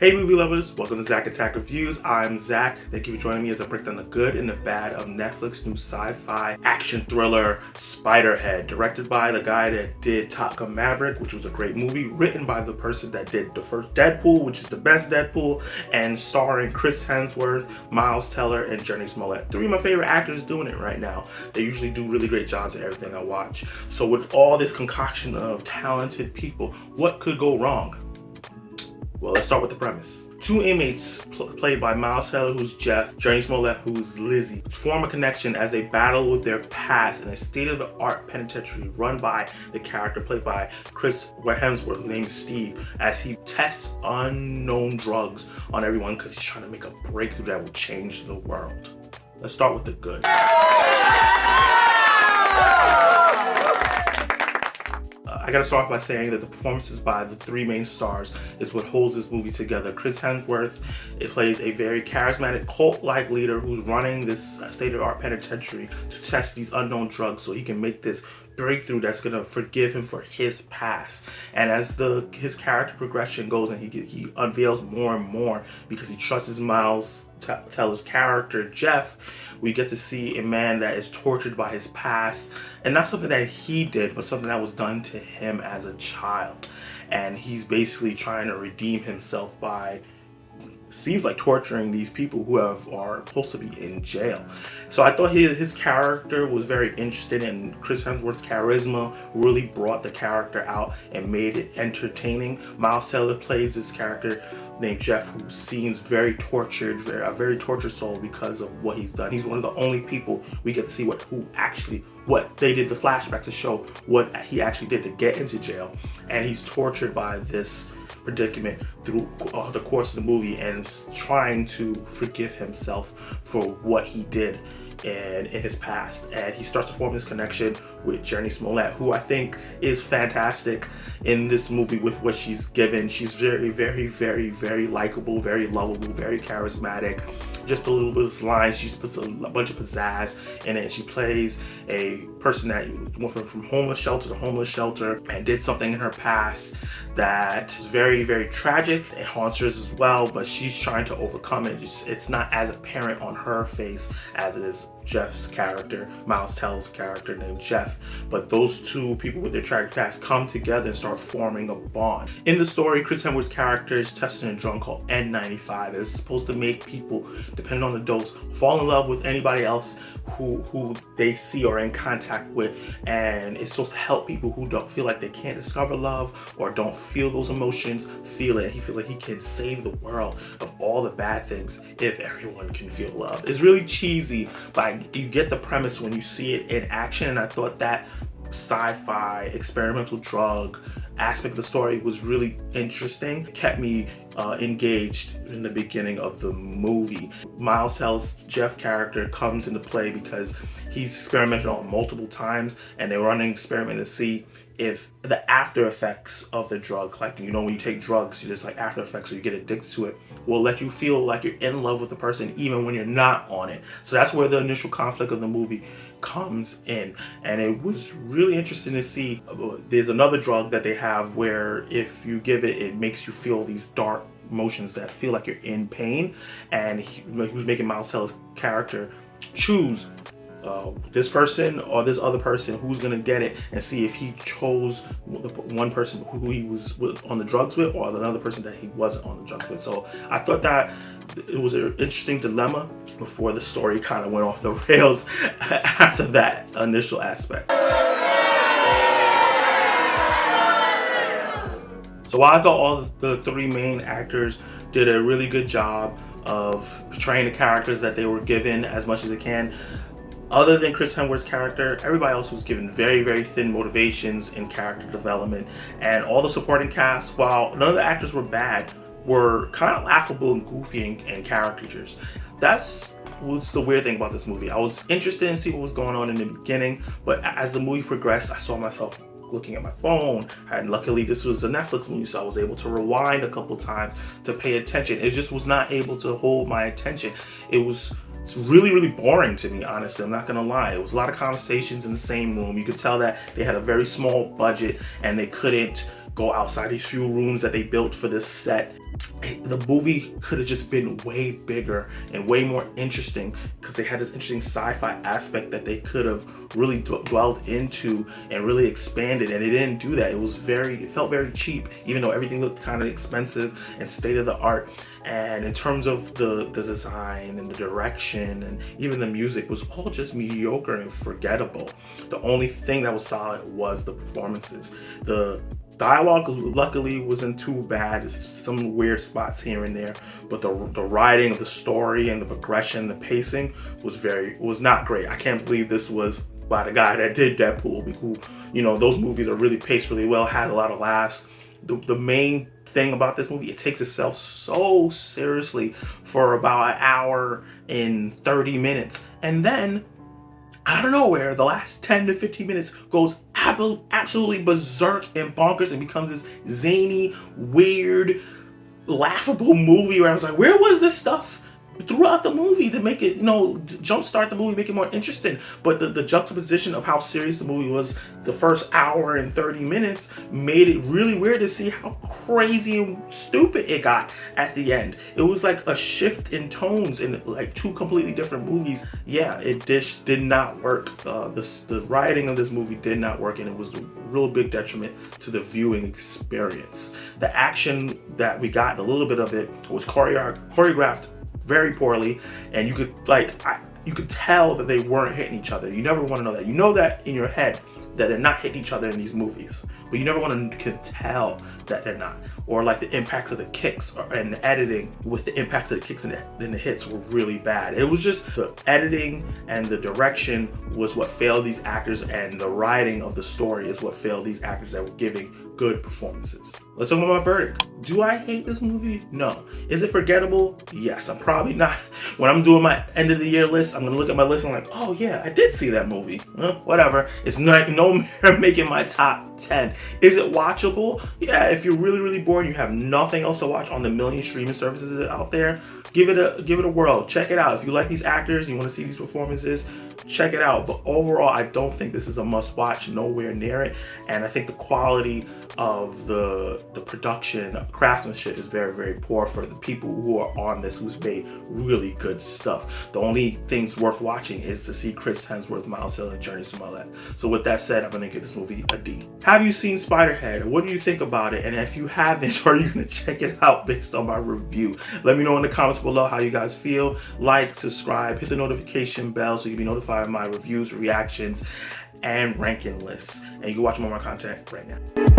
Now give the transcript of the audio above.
Hey movie lovers, welcome to Zach Attack Reviews. I'm Zach. Thank you for joining me as I break down the good and the bad of Netflix new sci-fi action thriller Spiderhead, directed by the guy that did Top Gun Maverick, which was a great movie, written by the person that did the first Deadpool, which is the best Deadpool, and starring Chris Hemsworth, Miles Teller, and Jurnee Smollett. Three of my favorite actors doing it right now. They usually do really great jobs in everything I watch. So with all this concoction of talented people, what could go wrong? Well, let's start with the premise. Two inmates, played by Miles Teller, who's Jeff, Jurnee Smollett, who's Lizzie, form a connection as they battle with their past in a state-of-the-art penitentiary run by the character played by Chris Hemsworth, whose name is Steve, as he tests unknown drugs on everyone because he's trying to make a breakthrough that will change the world. Let's start with the good. I gotta start by saying that the performances by the three main stars is what holds this movie together. Chris Hemsworth, it plays a very charismatic cult-like leader who's running this state-of-the-art penitentiary to test these unknown drugs so he can make this breakthrough that's gonna forgive him for his past. And as his character progression goes and he unveils more and more because he trusts Miles Teller's character, Jeff, we get to see a man that is tortured by his past, and not something that he did, but something that was done to him as a child. And he's basically trying to redeem himself by, seems like, torturing these people who are supposed to be in jail. So I thought his character was very interesting, and Chris Hemsworth's charisma really brought the character out and made it entertaining. Miles Teller plays this character named Jeff, who seems very tortured, a very tortured soul because of what he's done. He's one of the only people we get to see what they did the flashback to show what he actually did to get into jail, and he's tortured by this predicament through the course of the movie and trying to forgive himself for what he did in his past. And he starts to form this connection with Jurnee Smollett, who I think is fantastic in this movie with what she's given. She's very, very, very, very likable, very lovable, very charismatic. Just a little bit of lines. She puts a bunch of pizzazz in it. She plays a person that went from homeless shelter to homeless shelter and did something in her past that is very, very tragic. It haunts her as well, but she's trying to overcome it. It's not as apparent on her face as it is Jeff's character, Miles Teller's character named Jeff. But those two people with their tragic past come together and start forming a bond. In the story, Chris Hemsworth's character is testing a drug called N95. It's supposed to make people, depending on the dose, fall in love with anybody else who they see or are in contact with. And it's supposed to help people who don't feel like they can't discover love or don't feel those emotions feel it. He feels like he can save the world of all the bad things if everyone can feel love. It's really cheesy, but you get the premise when you see it in action. And I thought that sci-fi experimental drug aspect of the story was really interesting. It kept me engaged in the beginning of the movie. Miles Teller's Jeff character comes into play because he's experimented on multiple times, and they were running an experiment to see if the after effects of the drug, like, you know, when you take drugs, you just like after effects, or you get addicted to it, will let you feel like you're in love with the person even when you're not on it. So that's where the initial conflict of the movie comes in, and it was really interesting to see. There's another drug that they have where if you give it, it makes you feel these dark emotions that feel like you're in pain, and he was making Miles Teller's character choose this person or this other person who's gonna get it, and see if he chose one person who he was on the drugs with or another person that he wasn't on the drugs with. So I thought that it was an interesting dilemma before the story kind of went off the rails after that initial aspect. So while I thought all the three main actors did a really good job of portraying the characters that they were given as much as they can, other than Chris Hemsworth's character, everybody else was given very, very thin motivations in character development. And all the supporting cast, while none of the actors were bad, were kind of laughable and goofy and caricatures. That's what's the weird thing about this movie. I was interested in see what was going on in the beginning, but as the movie progressed, I saw myself looking at my phone, and luckily this was a Netflix movie, so I was able to rewind a couple times to pay attention. It just was not able to hold my attention. It's really, really boring to me, honestly. I'm not gonna lie. It was a lot of conversations in the same room. You could tell that they had a very small budget and they couldn't go outside these few rooms that they built for this set. the movie could have just been way bigger and way more interesting, because they had this interesting sci-fi aspect that they could have really dwelled into and really expanded, and they didn't do that. It felt very cheap, even though everything looked kind of expensive and state of the art. And in terms of the design and the direction and even the music, was all just mediocre and forgettable. The only thing that was solid was the performances. The dialogue luckily wasn't too bad. There's some weird spots here and there, but the writing of the story and the progression, the pacing was not great. I can't believe this was by the guy that did Deadpool, who, those movies are really paced really well, had a lot of laughs. The main thing about this movie, it takes itself so seriously for about an hour and 30 minutes, and then out of nowhere, the last 10 to 15 minutes goes absolutely berserk and bonkers and becomes this zany, weird, laughable movie where I was like, where was this stuff throughout the movie to make it, jumpstart the movie, make it more interesting? But the juxtaposition of how serious the movie was the first hour and 30 minutes made it really weird to see how crazy and stupid it got at the end. It was like a shift in tones in like two completely different movies. Yeah, it just did not work. The writing of this movie did not work, and it was a real big detriment to the viewing experience. The action that we got, a little bit of it, was choreographed very poorly, and you could tell that they weren't hitting each other. You never want to know that. You know that in your head that they're not hitting each other in these movies, but you never want to tell that they're not. Or like the impacts of the kicks and the editing with the impacts of the kicks and the hits were really bad. It was just the editing and the direction was what failed these actors, and the writing of the story is what failed these actors that were giving good performances. Let's talk about my verdict. Do I hate this movie? No. Is it forgettable? Yes. I'm probably not. When I'm doing my end of the year list, I'm gonna look at my list and I'm like, oh yeah, I did see that movie. Whatever. It's not no making my top 10. Is it watchable? Yeah, if you're really, really bored and you have nothing else to watch on the million streaming services out there, give it a whirl. Check it out. If you like these actors, you want to see these performances, check it out. But overall, I don't think this is a must watch, nowhere near it. And I think the quality of the production craftsmanship is very, very poor for the people who are on this, who's made really good stuff. The only things worth watching is to see Chris Hemsworth, Miles Hill, and Journey Smollett. So with that said, I'm gonna give this movie a D. Have you seen Spiderhead? What do you think about it? And if you haven't, are you gonna check it out based on my review? Let me know in the comments below how you guys feel. Like, subscribe, hit the notification bell so you can be notified of my reviews, reactions, and ranking lists. And you can watch more of my content right now.